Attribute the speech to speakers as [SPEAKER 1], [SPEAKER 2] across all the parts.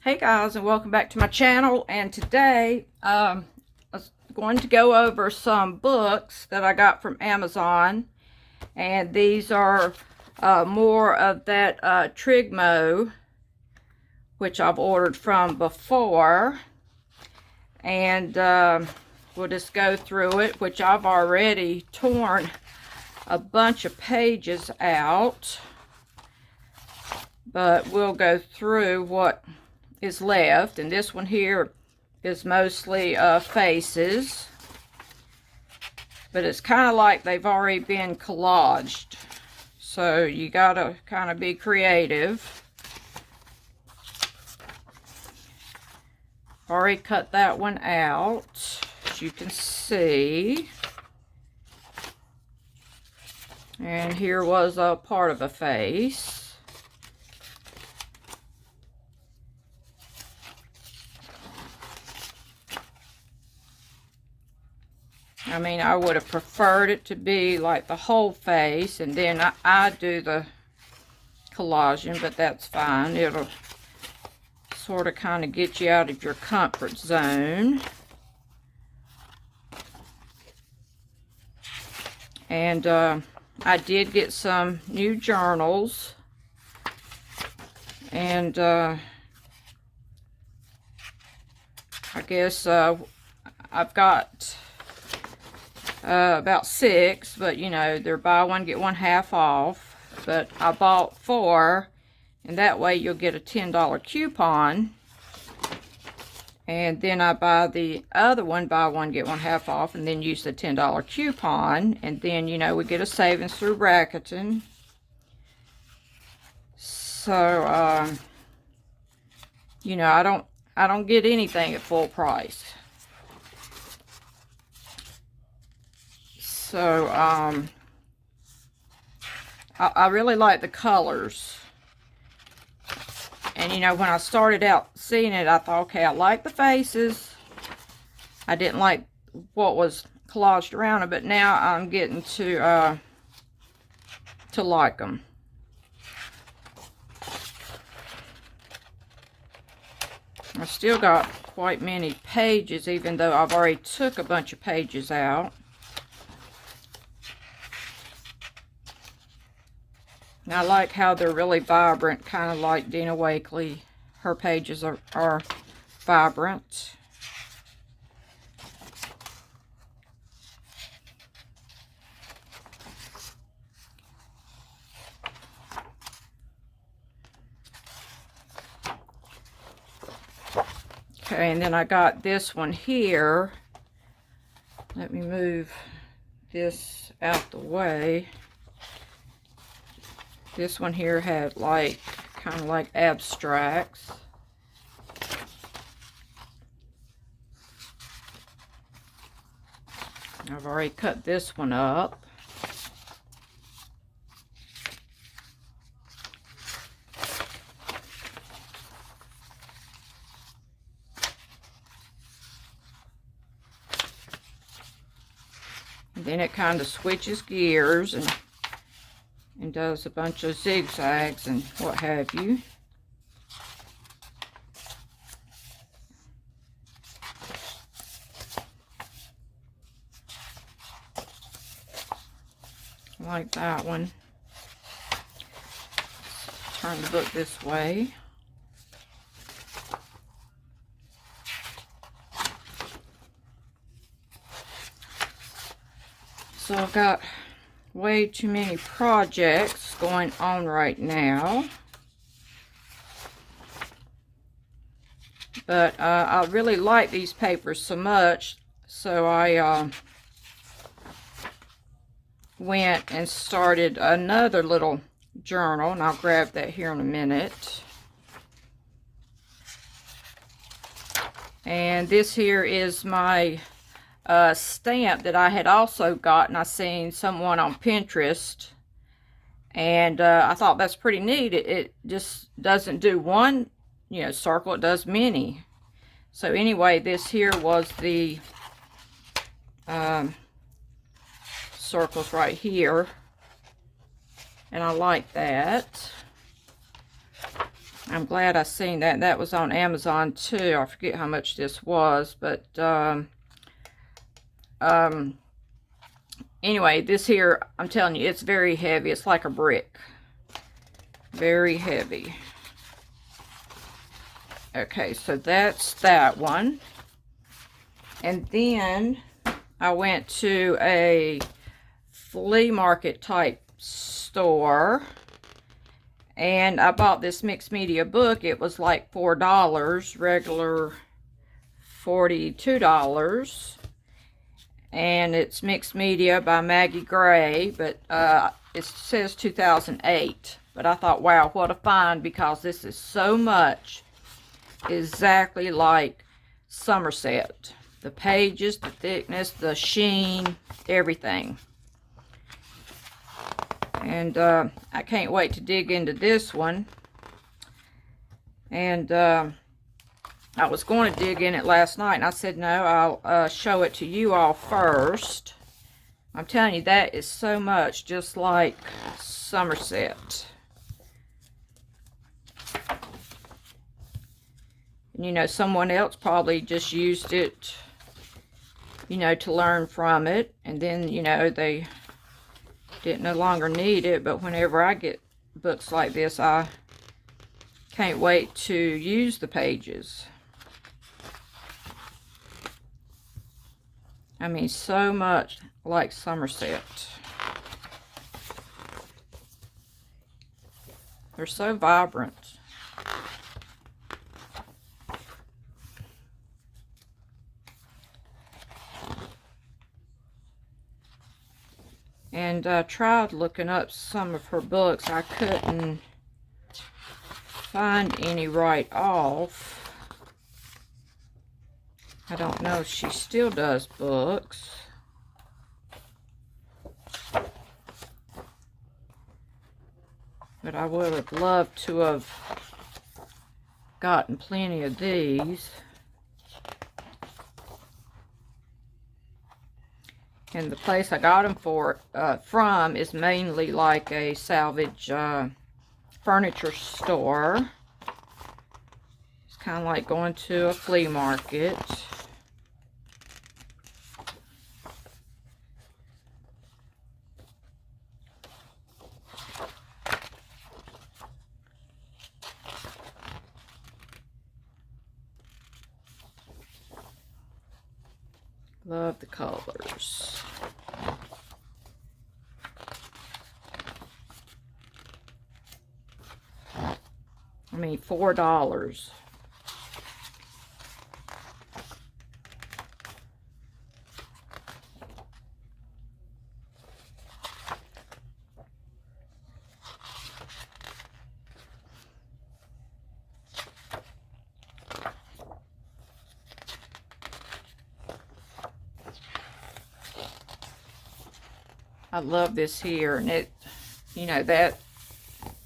[SPEAKER 1] Hey guys, and welcome back to my channel. And today I was going to go over some books that I got from Amazon, and these are more of that Trigmo, which I've ordered from before, and we'll just go through it, which I've already torn a bunch of pages out, but we'll go through what is left. And this one here is mostly faces, but it's kind of like they've already been collaged, so you gotta kind of be creative. Already cut that one out, as you can see, and here was a part of a face. I mean, I would have preferred it to be like the whole face, and then I do the collaging, but that's fine. It'll sort of kind of get you out of your comfort zone. And I did get some new journals, and I guess I've got about 6, but you know, they're buy one get one half off. But I bought 4, and that way you'll get a $10 coupon, and then I buy the other one, buy one get one half off, and then use the $10 coupon, and then, you know, we get a savings through Rakuten. So you know, I don't get anything at full price. So, I really like the colors. And, you know, when I started out seeing it, I thought, okay, I like the faces. I didn't like what was collaged around it, but now I'm getting to like them. I still got quite many pages, even though I've already took a bunch of pages out. And I like how they're really vibrant, kind of like Dina Wakley. Her pages are vibrant. Okay, and then I got this one here. Let me move this out the way. This one here had like, kind of like abstracts. I've already cut this one up. And then it kind of switches gears and does a bunch of zigzags and what have you. I like that one. Turn the book this way. So I've got way too many projects going on right now, but I really like these papers so much, so I went and started another little journal, and I'll grab that here in a minute. And this here is my stamp that I had also gotten. I seen someone on Pinterest, and I thought that's pretty neat. It just doesn't do one, you know, circle, it does many. So anyway, this here was the circles right here, and I like that. I'm glad I seen that. That was on Amazon too. I forget how much this was, but anyway, this here, I'm telling you, it's very heavy. It's like a brick. Very heavy. Okay, so that's that one. And then I went to a flea market type store, and I bought this mixed media book. It was like $4, regular $42. And it's Mixed Media by Maggie Gray, but it says 2008. But I thought, wow, what a find, because this is so much exactly like Somerset. The pages, the thickness, the sheen, everything. And I can't wait to dig into this one. And I was going to dig in it last night, and I said, no, I'll show it to you all first. I'm telling you, that is so much just like Somerset. And, you know, someone else probably just used it, you know, to learn from it. And then, you know, they didn't no longer need it. But whenever I get books like this, I can't wait to use the pages. I mean, so much like Somerset. They're so vibrant. And I tried looking up some of her books. I couldn't find any right off. I don't know if she still does books. But I would have loved to have gotten plenty of these. And the place I got them from is mainly like a salvage furniture store. It's kind of like going to a flea market. Love the colors. I mean, $4. I love this here, and it, you know, that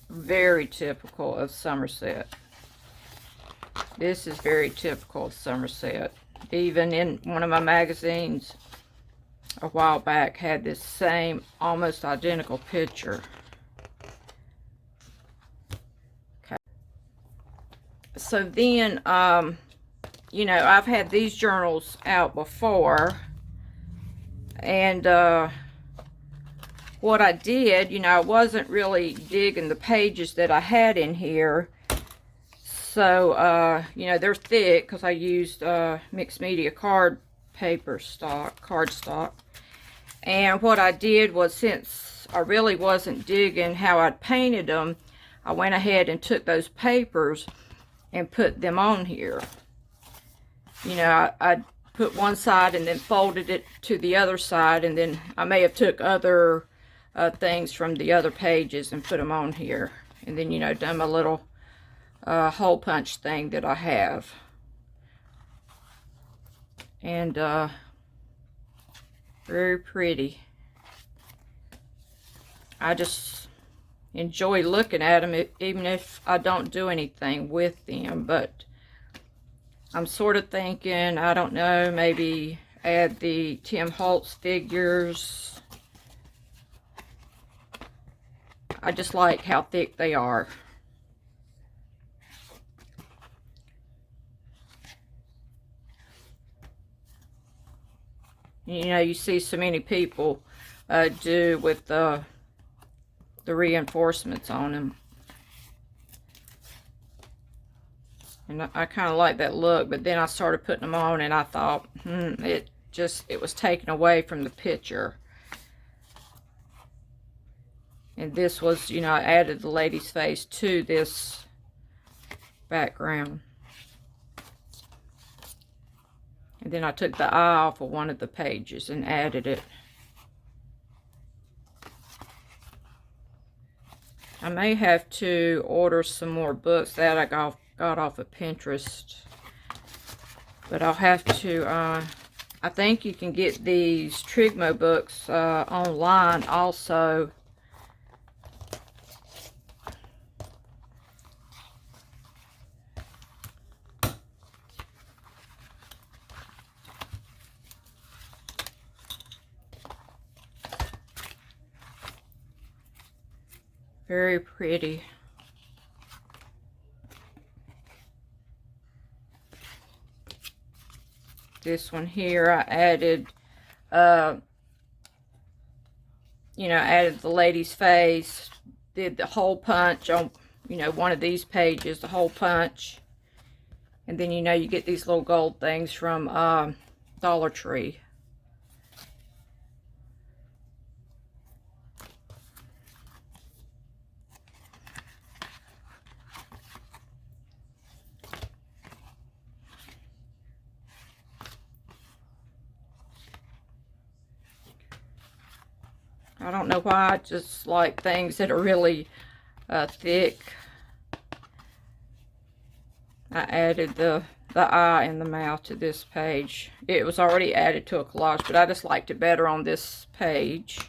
[SPEAKER 1] very typical of Somerset. This is very typical of Somerset. Even in one of my magazines a while back had this same almost identical picture. Okay. So then, you know, I've had these journals out before, and what I did, you know, I wasn't really digging the pages that I had in here. So, you know, they're thick because I used mixed media cardstock. And what I did was, since I really wasn't digging how I'd painted them, I went ahead and took those papers and put them on here. You know, I put one side and then folded it to the other side, and then I may have took other things from the other pages and put them on here, and then, you know, done my little hole punch thing that I have. And very pretty. I just enjoy looking at them, even if I don't do anything with them. But I'm sort of thinking, I don't know, maybe add the Tim Holtz figures. I just like how thick they are. you know, you see so many people do with the reinforcements on them. And I kind of like that look, but then I started putting them on and I thought, it was taken away from the picture. And this was, you know, I added the lady's face to this background. And then I took the eye off of one of the pages and added it. I may have to order some more books that I got off of Pinterest. But I'll have to, I think you can get these Trigmo books online also. Very pretty. This one here, I added, you know, added the lady's face, did the hole punch on, you know, one of these pages, the hole punch. And then, you know, you get these little gold things from Dollar Tree. I don't know why, I just like things that are really thick. I added the eye and the mouth to this page. It was already added to a collage, but I just liked it better on this page.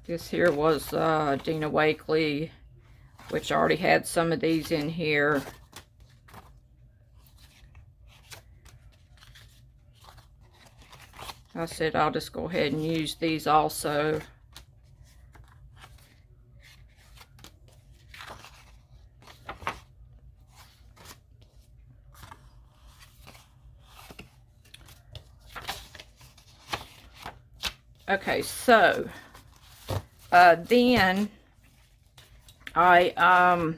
[SPEAKER 1] This here was Dina Wakley, which I already had some of these in here. I said I'll just go ahead and use these also. Okay, so then I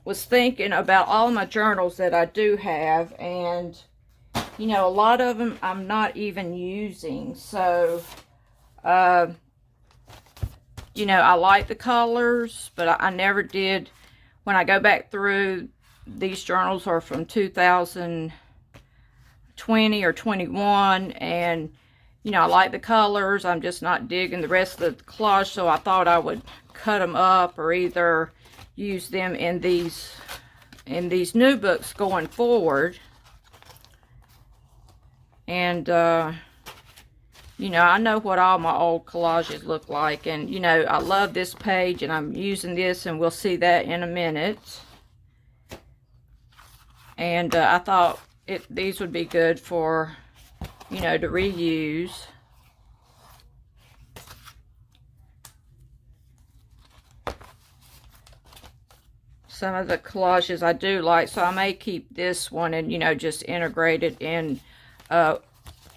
[SPEAKER 1] was thinking about all my journals that I do have, and you know, a lot of them I'm not even using. So you know, I like the colors, but I never did. When I go back through, these journals are from 2020 or 21, and you know, I like the colors. I'm just not digging the rest of the collage, so I thought I would cut them up or either use them in these new books going forward. And you know, I know what all my old collages look like, and you know, I love this page, and I'm using this, and we'll see that in a minute. And I thought these would be good for, you know, to reuse. Some of the collages I do like, so I may keep this one and, you know, just integrate it in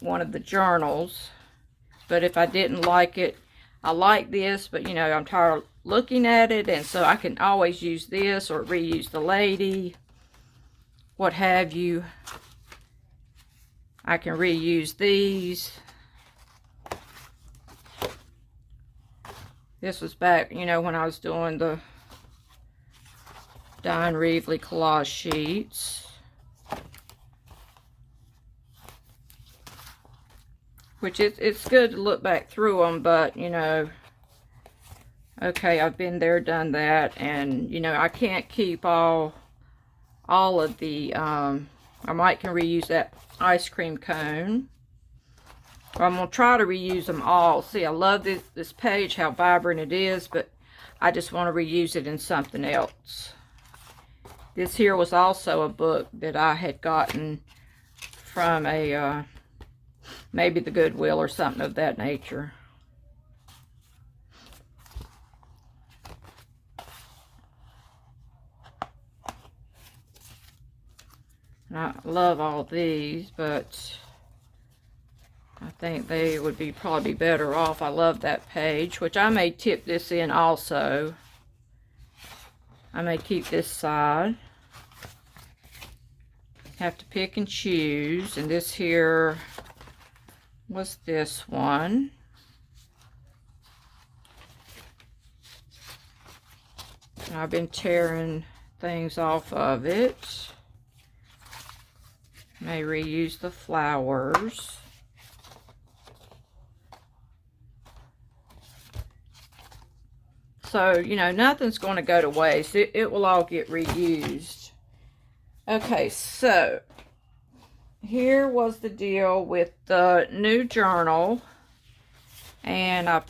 [SPEAKER 1] one of the journals. But if I didn't like it, I like this, but you know, I'm tired of looking at it, and so I can always use this or reuse the lady, what have you. I can reuse these. This was back, you know, when I was doing the Diane Reevely collage sheets. Which it's good to look back through them, but you know, okay, I've been there, done that, and you know, I can't keep all of the I might can reuse that ice cream cone. I'm gonna try to reuse them all. See, I love this page, how vibrant it is, but I just want to reuse it in something else. This here was also a book that I had gotten from a maybe the Goodwill or something of that nature. And I love all these, but I think they would be probably better off. I love that page, which I may tip this in also. I may keep this side. Have to pick and choose. And this here was this one. And I've been tearing things off of it. May reuse the flowers. So, you know, nothing's going to go to waste. It will all get reused. Okay, so here was the deal with the new journal. And I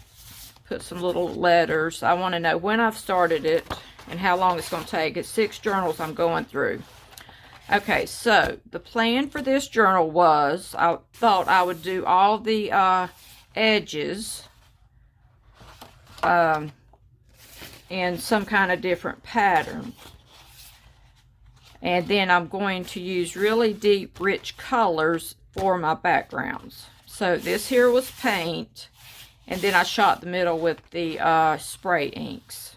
[SPEAKER 1] put some little letters. I want to know when I've started it and how long it's going to take. It's 6 journals I'm going through. Okay, so the plan for this journal was, I thought I would do all the edges in some kind of different pattern. And then I'm going to use really deep, rich colors for my backgrounds. So this here was paint, and then I shot the middle with the spray inks.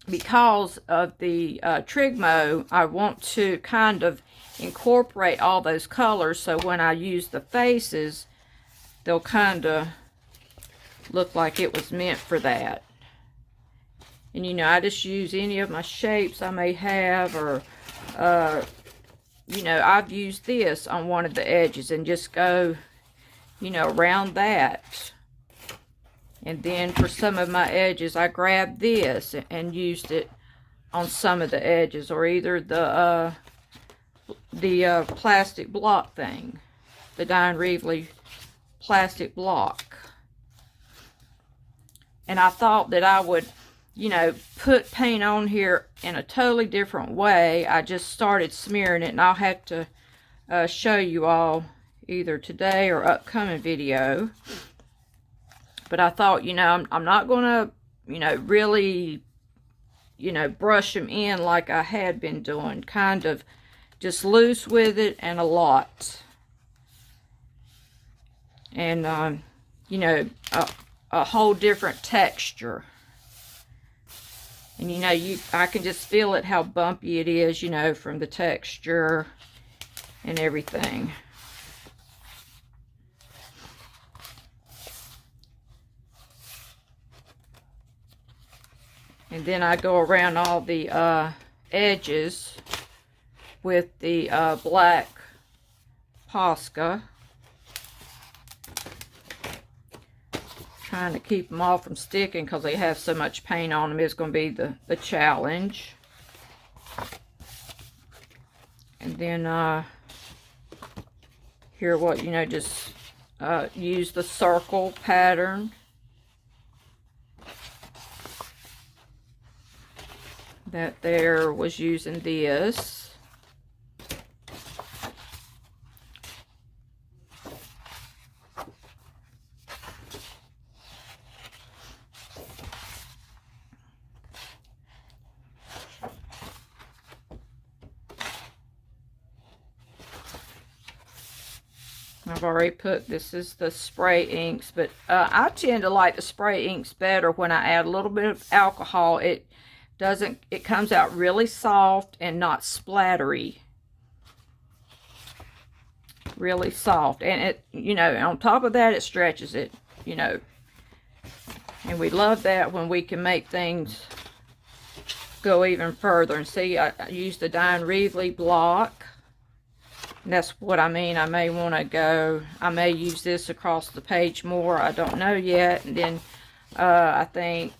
[SPEAKER 1] Because of the Trigmo, I want to kind of incorporate all those colors, so when I use the faces, they'll kind of look like it was meant for that. And you know, I just use any of my shapes I may have, or you know, I've used this on one of the edges and just go, you know, around that. And then for some of my edges, I grabbed this and used it on some of the edges, or either the plastic block thing, the Dine Reevely plastic block. And I thought that I would, you know, put paint on here in a totally different way. I just started smearing it, and I'll have to show you all either today or upcoming video. But I thought, you know, I'm not going to, you know, really, you know, brush them in like I had been doing. Kind of just loose with it and a lot. And, you know, a whole different texture. And, you know, I can just feel it, how bumpy it is, you know, from the texture and everything. And then I go around all the edges with the black Posca. Trying to keep them all from sticking because they have so much paint on them. It's going to be the challenge. And then here, what, you know, just use the circle pattern. That there was using this. I've already put, this is the spray inks, but I tend to like the spray inks better when I add a little bit of alcohol. It comes out really soft and not splattery. Really soft. And it, you know, on top of that, it stretches it, you know. And we love that when we can make things go even further. And see, I used the Dine Reevely block. And that's what I mean. I may want to go, I may use this across the page more. I don't know yet. And then I think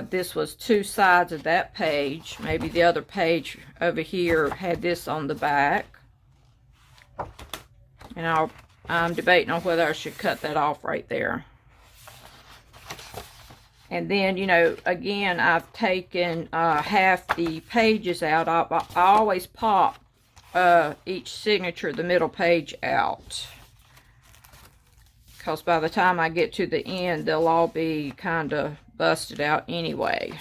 [SPEAKER 1] this was 2 sides of that page. Maybe the other page over here had this on the back. And I'm debating on whether I should cut that off right there. And then, you know, again, I've taken half the pages out. I always pop each signature, the middle page, out. Because by the time I get to the end, they'll all be kind of busted out anyway.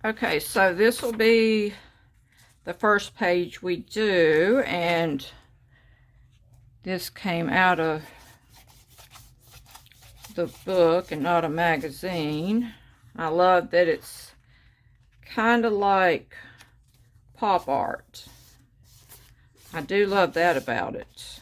[SPEAKER 1] Okay, so this will be the first page we do, and this came out of the book and not a magazine. I love that it's kind of like pop art. I do love that about it.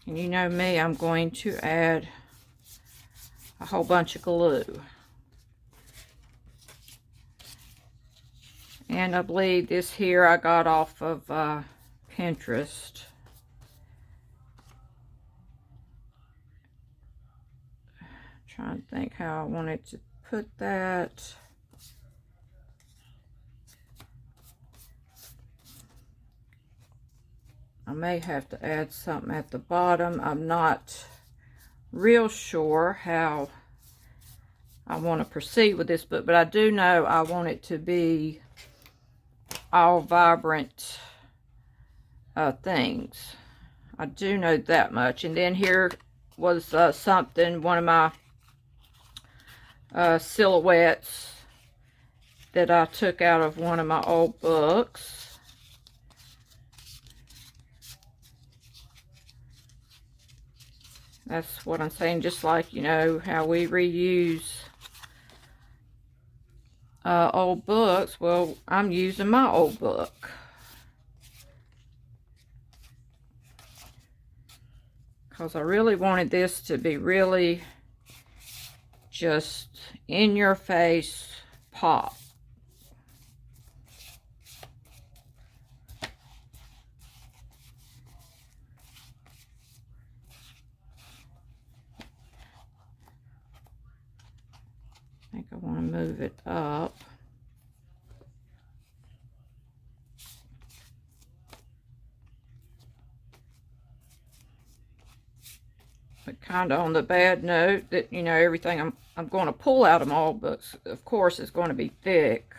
[SPEAKER 1] And you know me, I'm going to add a whole bunch of glue. And I believe this here I got off of Pinterest. Trying to think how I wanted to put that. I may have to add something at the bottom. I'm not real sure how I want to proceed with this book, but I do know I want it to be all vibrant things. I do know that much. And then here was something, one of my silhouettes that I took out of one of my old books. That's what I'm saying, just like, you know, how we reuse old books. Well, I'm using my old book. Because I really wanted this to be really just in your face pop. I think I want to move it up. But kind of on the bad note that, you know, everything I'm going to pull out of my old books, of course, is going to be thick.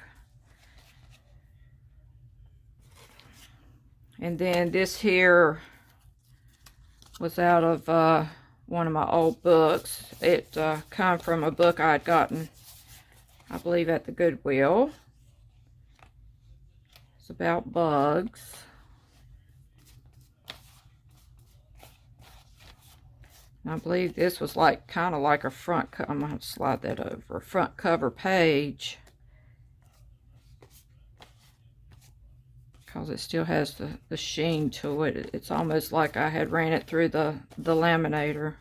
[SPEAKER 1] And then this here was out of one of my old books. It come from a book I had gotten, I believe, at the Goodwill. It's about bugs. And I believe this was like kind of like a front cover. I'm going to slide that over. A front cover page. Because it still has the sheen to it. It's almost like I had ran it through the laminator.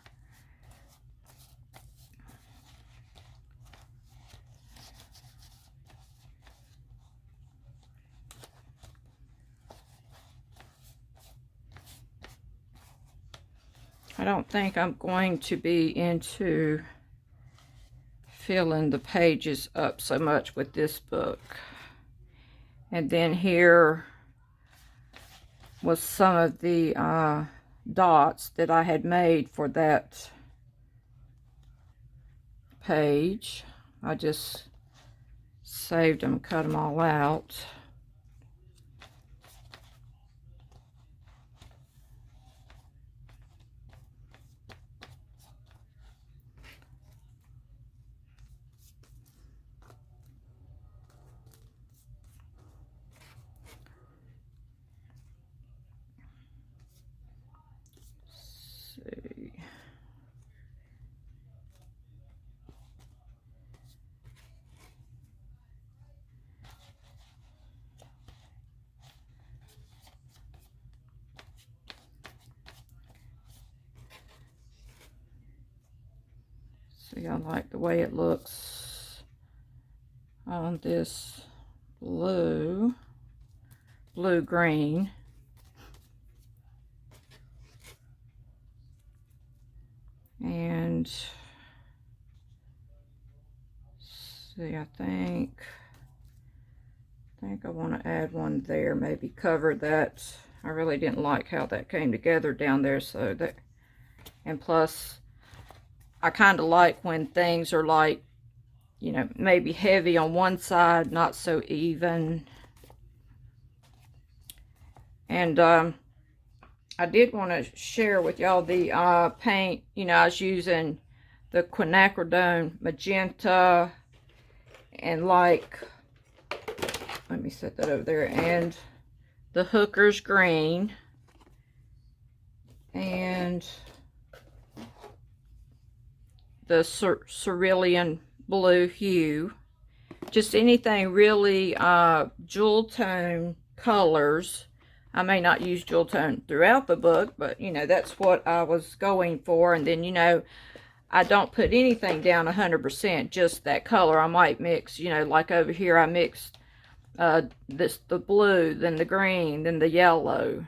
[SPEAKER 1] I don't think I'm going to be into filling the pages up so much with this book. And then here was some of the dots that I had made for that page. I just saved them, cut them all out. See, I like the way it looks on this blue-green. And see, I think I want to add one there, maybe cover that. I really didn't like how that came together down there, so that, and plus I kind of like when things are like, you know, maybe heavy on one side, not so even. And I did want to share with y'all the paint. You know, I was using the quinacridone magenta and like, let me set that over there, and the Hooker's green and the cerulean blue hue. Just anything really jewel tone colors. I may not use jewel tone throughout the book, but you know, that's what I was going for. And then, you know, I don't put anything down 100%, just that color. I might mix, you know, like over here I mixed the blue, then the green, then the yellow.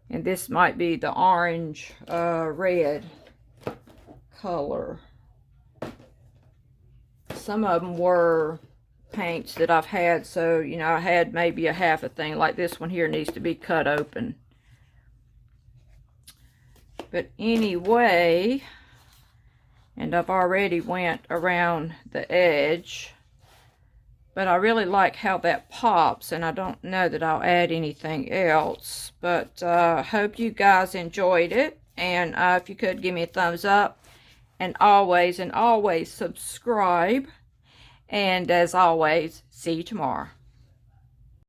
[SPEAKER 1] And this might be the orange red color. Some of them were paints that I've had, so you know, I had maybe a half a thing. Like this one here needs to be cut open. But anyway, and I've already went around the edge, but I really like how that pops, and I don't know that I'll add anything else. But hope you guys enjoyed it, and if you could give me a thumbs up, and always subscribe. And as always, see you tomorrow.